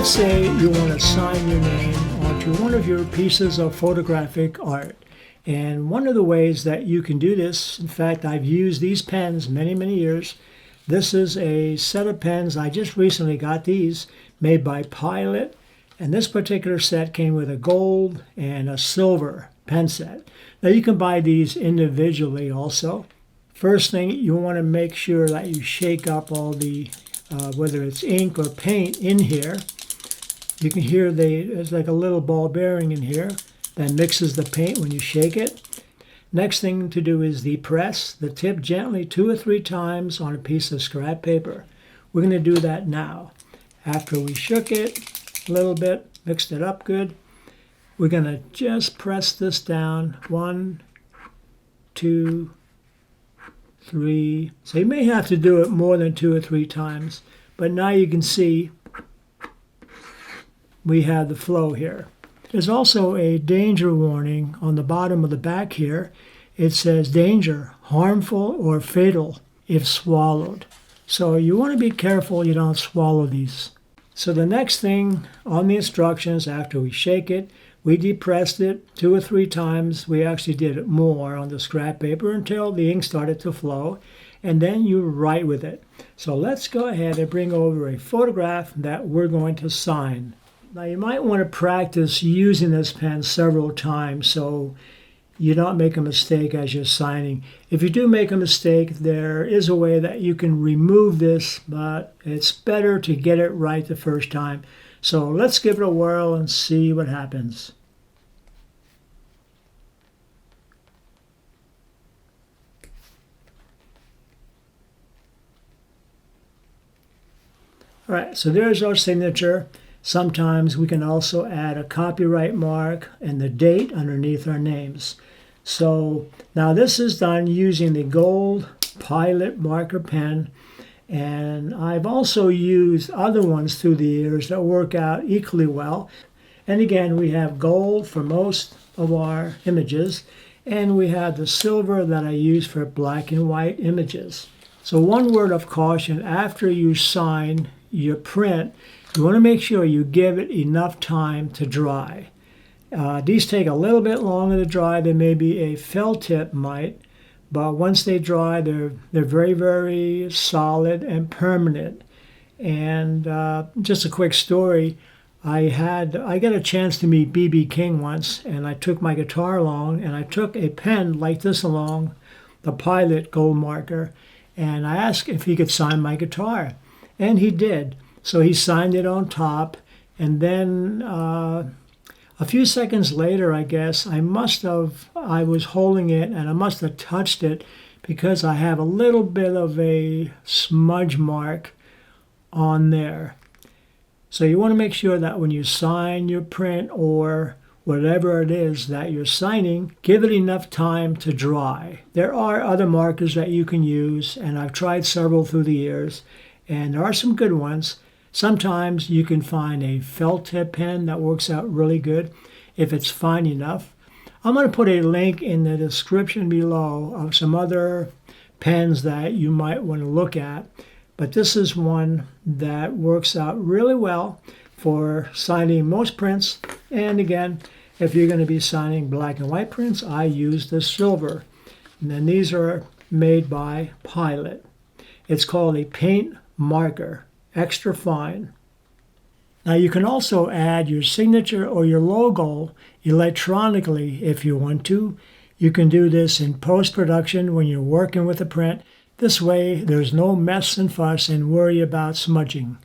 let's say you want to sign your name onto one of your pieces of photographic art. And one of the ways that you can do this, in fact, I've used these pens many years. This is a set of pens. I just recently got these made by Pilot. And this particular set came with a gold and a silver pen set. Now you can buy these individually also. First thing, you want to make sure that you shake up all the, whether it's ink or paint in here. You can hear there's like a little ball bearing in here that mixes the paint when you shake it. Next thing to do is depress the tip gently 2 or 3 times on a piece of scrap paper. We're going to do that now. After we shook it a little bit, mixed it up good, we're going to just press this down 1, 2, 3. So you may have to do it more than 2 or 3 times, but now you can see we have the flow here. There's also a danger warning on the bottom of the back here. It says danger, harmful or fatal if swallowed. So you want to be careful you don't swallow these. So the next thing on the instructions, after we shake it, we depressed it 2 or 3 times. We actually did it more on the scrap paper until the ink started to flow, and then you write with it. So let's go ahead and bring over a photograph that we're going to sign. Now you might want to practice using this pen several times so you don't make a mistake as you're signing. If you do make a mistake, there is a way that you can remove this, but it's better to get it right the first time. So let's give it a whirl and see what happens. All right, so there's our signature. Sometimes we can also add a copyright mark and the date underneath our names. So now this is done using the gold Pilot marker pen, and I've also used other ones through the years that work out equally well. And again, we have gold for most of our images, and we have the silver that I use for black and white images. So one word of caution, after you sign your print, you want to make sure you give it enough time to dry. These take a little bit longer to dry than maybe a felt tip might, but once they dry, they're very solid and permanent. And just a quick story, I got a chance to meet B.B. King once, and I took my guitar along, and I took a pen like this along, the Pilot gold marker, and I asked if he could sign my guitar, and he did. So he signed it on top, and then a few seconds later, I guess, I was holding it, and I must have touched it because I have a little bit of a smudge mark on there. So you want to make sure that when you sign your print or whatever it is that you're signing, give it enough time to dry. There are other markers that you can use, and I've tried several through the years, and there are some good ones. Sometimes you can find a felt tip pen that works out really good if it's fine enough. I'm going to put a link in the description below of some other pens that you might want to look at, but this is one that works out really well for signing most prints. And again, if you're going to be signing black and white prints, I use the silver. And then these are made by Pilot. It's called a paint marker, extra fine. Now you can also add your signature or your logo electronically if you want to. You can do this in post-production when you're working with a print. This way there's no mess and fuss and worry about smudging.